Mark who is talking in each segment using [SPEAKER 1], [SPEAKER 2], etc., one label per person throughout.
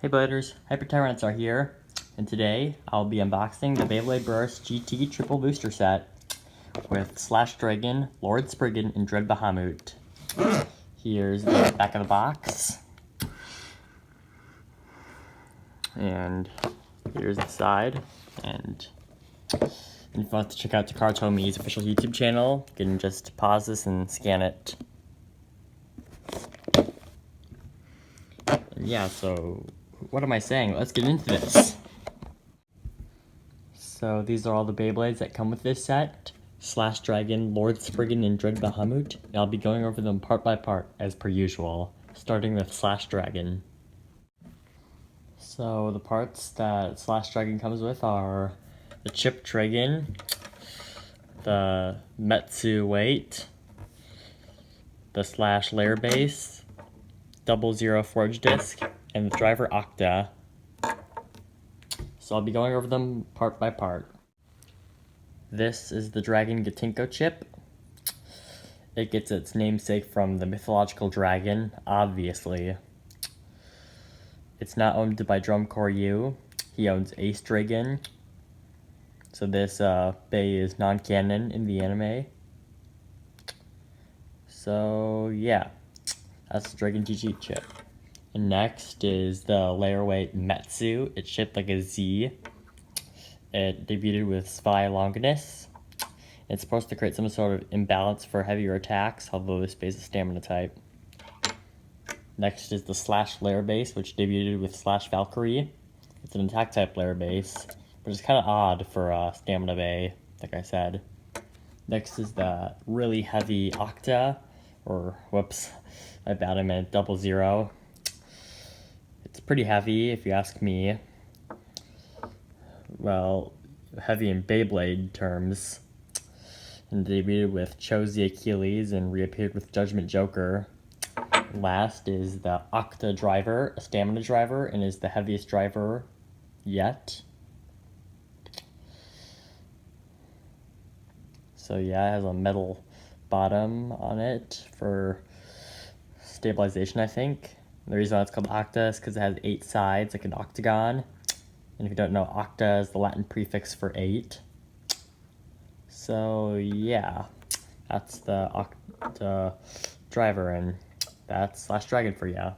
[SPEAKER 1] Hey Bladers, HyperTyranitar here, and today I'll be unboxing the Beyblade Burst GT Triple Booster Set with Slash Dragon, Lord Spriggan, and Dread Bahamut. Here's the back of the box, and here's the side, and if you want to check out Takara official YouTube channel, you can just pause this and scan it. And yeah, so what am I saying? Let's get into this. So these are all the Beyblades that come with this set. Slash Dragon, Lord Spriggan, and Dread Bahamut. And I'll be going over them part by part, as per usual, starting with Slash Dragon. So the parts that Slash Dragon comes with are the Chip Dragon, the Metsu weight, the Slash layer base, 00 forge disc, and the driver Octa. So I'll be going over them part by part. This is the Dragon Gatinko chip. It gets its namesake from the mythological dragon, obviously. It's not owned by Drumcore U. He owns Ace Dragon. So this Bay is non-canon in the anime. So yeah, that's the Dragon GG chip. And next is the layer weight Metsu. It's shaped like a Z. It debuted with Spy Longinus. It's supposed to create some sort of imbalance for heavier attacks, although this base is stamina type. Next is the Slash layer base, which debuted with Slash Valkyrie. It's an attack type layer base, but it's kind of odd for stamina bay, like I said. Next is the really heavy Octa, or whoops, my bad, I meant 00. It's pretty heavy, if you ask me. Well, heavy in Beyblade terms. And debuted with Chose the Achilles and reappeared with Judgment Joker. Last is the Octa driver, a stamina driver, and is the heaviest driver yet. So yeah, it has a metal bottom on it for stabilization, I think. The reason why it's called Octa is because it has 8 sides, like an octagon. And if you don't know, Octa is the Latin prefix for 8. So yeah, that's the Octa driver, and that's Slash Dragon for ya.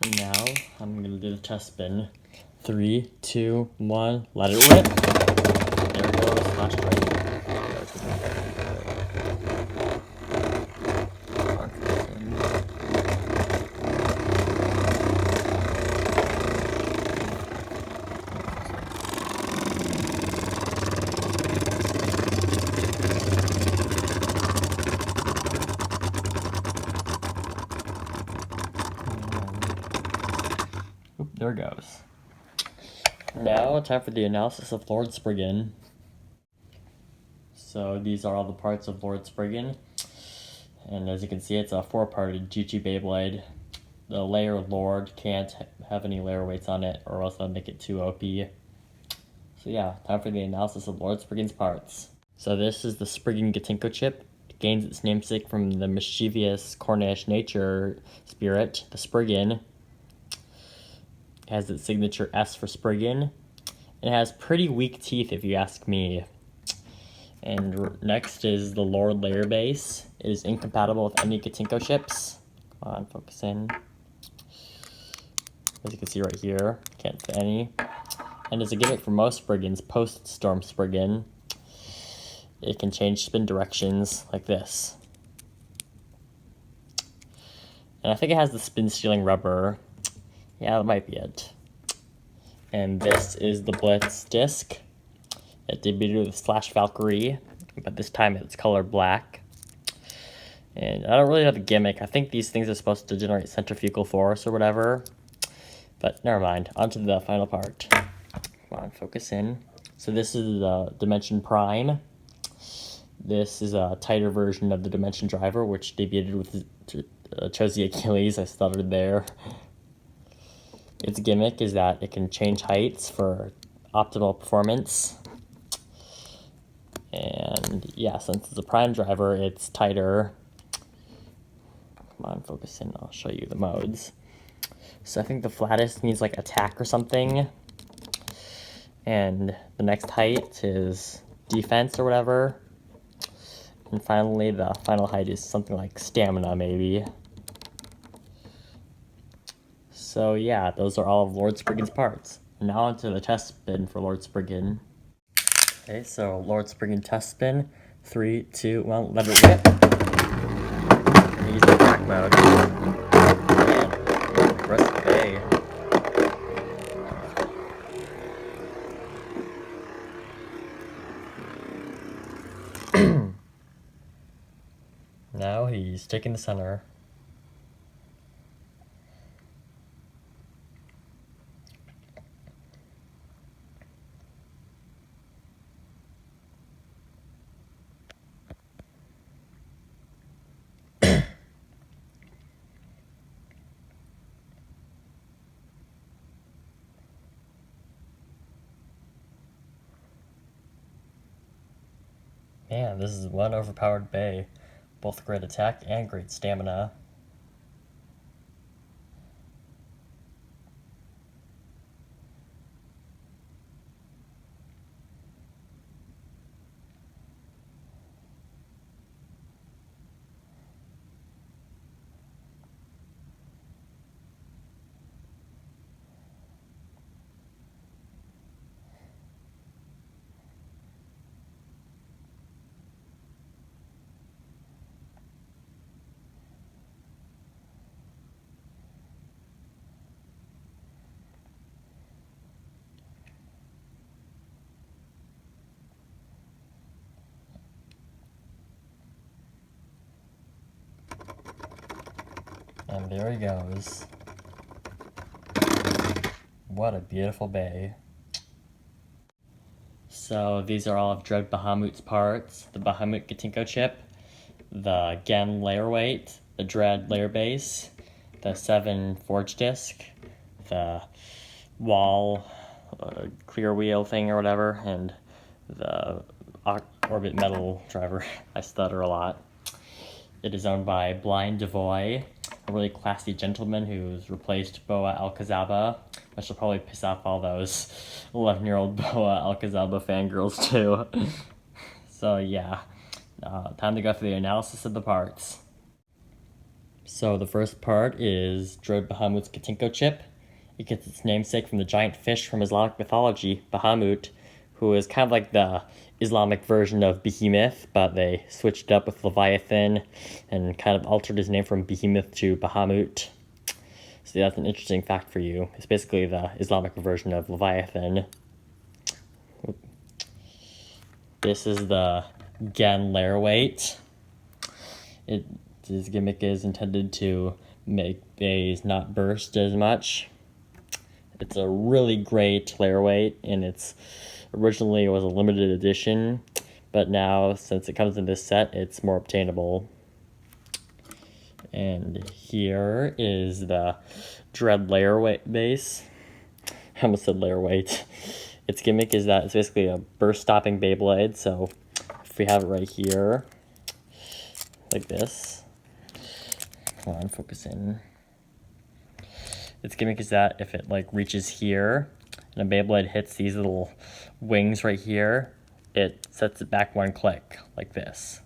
[SPEAKER 1] And now, I'm going to do the test spin. 3, 2, 1, let it rip! There we go, Slash Dragon. There it goes. Now, time for the analysis of Lord Spriggan. So these are all the parts of Lord Spriggan. And as you can see, it's a 4-parted GG Beyblade. The layer Lord can't have any layer weights on it, or else that'll make it too OP. So yeah, time for the analysis of Lord Spriggan's parts. So this is the Spriggan Gatinko chip. It gains its namesake from the mischievous Cornish nature spirit, the Spriggan. It has its signature S for Spriggan. It has pretty weak teeth, if you ask me. And next is the Lord layer base. It is incompatible with any Gatinko chips. Come on, focus in. As you can see right here, can't fit any. And as a gimmick for most Spriggans, post-Storm Spriggan, it can change spin directions like this. And I think it has the spin-stealing rubber. Yeah, that might be it. And this is the Blitz disc. It debuted with Slash Valkyrie, but this time it's color black. And I don't really know the gimmick. I think these things are supposed to generate centrifugal force or whatever. But never mind. On to the final part. Come on, focus in. So this is the Dimension Prime. This is a tighter version of the Dimension Driver, which debuted with Chose the Achilles. I stuttered there. Its gimmick is that it can change heights for optimal performance. And yeah, since it's a prime driver, it's tighter. Come on, focus in, I'll show you the modes. So I think the flattest means like attack or something. And the next height is defense or whatever. And finally, the final height is something like stamina, maybe. So yeah, those are all of Lord Spriggan's parts. And now onto the test spin for Lord Spriggan. Okay, so Lord Spriggan test spin. 3, 2, 1, let it rip. And use the attack mode. Man, aggressive bay. Now he's taking the center. Man, this is one overpowered bay. Both great attack and great stamina. And there he goes. What a beautiful bay. So these are all of Dread Bahamut's parts. The Bahamut Gatinko chip, the Gen layer weight, the Dread layer base, the 7 forge disc, the wall clear wheel thing or whatever, and the orbit metal driver. I stutter a lot. It is owned by Blind Devoy, a really classy gentleman who's replaced Boa Alcazaba, which will probably piss off all those 11-year-old Boa Alcazaba fangirls too. So yeah, time to go through the analysis of the parts. So the first part is Dread Bahamut's Gatinko chip. It gets its namesake from the giant fish from Islamic mythology, Bahamut, who is kind of like the Islamic version of Behemoth, but they switched it up with Leviathan and kind of altered his name from Behemoth to Bahamut. So that's an interesting fact for you. It's basically the Islamic version of Leviathan. This is the Gen layer weight. His gimmick is intended to make bays not burst as much. It's a really great layer weight, and it's originally was a limited edition, but now since it comes in this set, it's more obtainable. And here is the Dread layer weight base. I almost said layer weight. Its gimmick is that it's basically a burst stopping Beyblade. So if we have it right here, like this. Come on, focus in. Its gimmick is that if it like reaches here and a Beyblade hits these little wings right here, it sets it back one click, like this.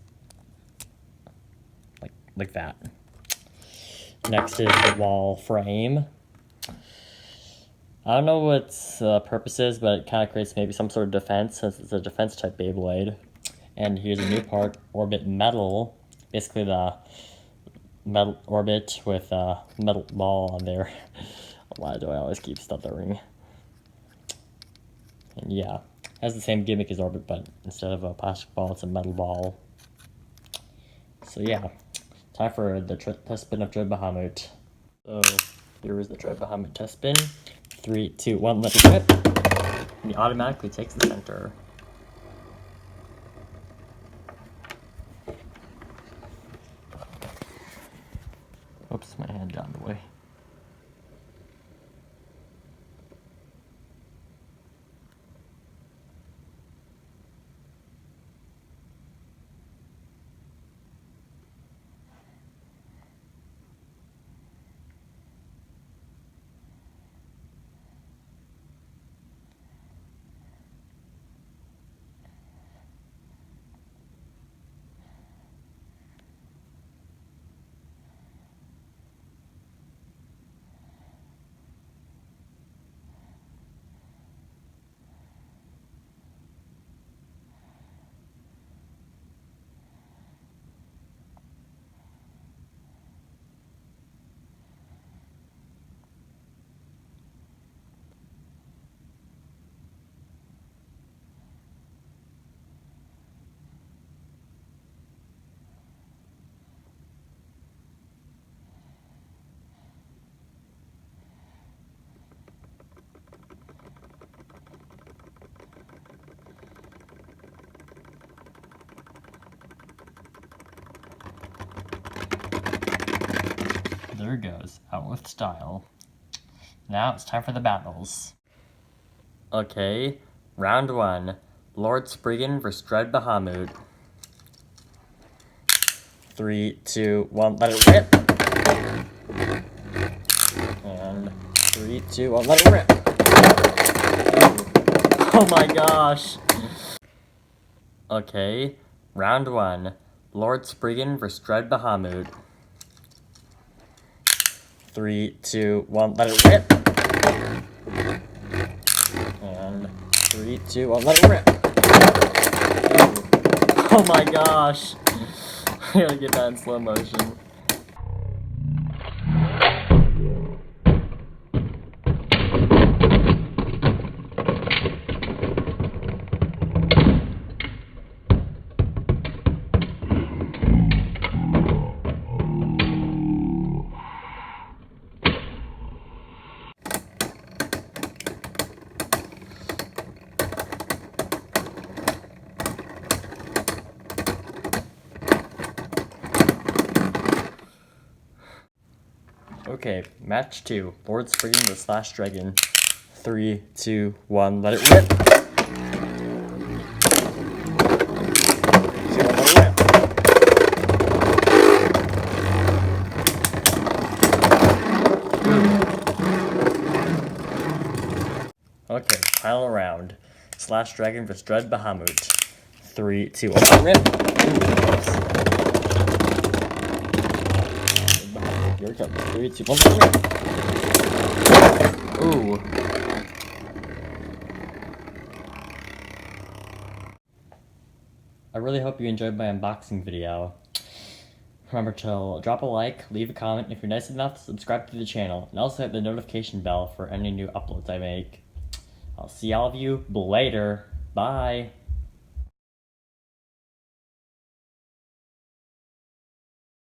[SPEAKER 1] Like that. Next is the wall frame. I don't know what its purpose is, but it kind of creates maybe some sort of defense, since it's a defense type Beyblade. And here's a new part, Orbit Metal. Basically the metal orbit with a metal ball on there. Why do I always keep stuttering? And yeah, has the same gimmick as Orbit, but instead of a plastic ball, it's a metal ball. So yeah, time for the test spin of Dread Bahamut. So here is the Dread Bahamut test spin. 3, 2, 1, let it rip. And he automatically takes the center. Oops, my hand got in the way. There goes, out with style. Now it's time for the battles. Okay, round 1. Lord Spriggan vs. Dread Bahamut. 3, 2, 1, let it rip! And 3, 2, 1, let it rip! Oh my gosh! Okay, round 1. Lord Spriggan vs. Dread Bahamut. 3, 2, 1, let it rip! And 3, 2, 1, let it rip! Oh my gosh! I gotta get that in slow motion. Okay, match 2. Lord Spriggan the Slash Dragon. 3, 2, 1, let it rip! 3, 2, 1, let it rip! Okay, final round. Slash Dragon vs. Dread Bahamut. 3, 2, 1, let it rip! Here it comes. 3, 2, 1, let it rip! Ooh. I really hope you enjoyed my unboxing video. Remember to drop a like, leave a comment, if you're nice enough, subscribe to the channel, and also hit the notification bell for any new uploads I make. I'll see all of you later. Bye!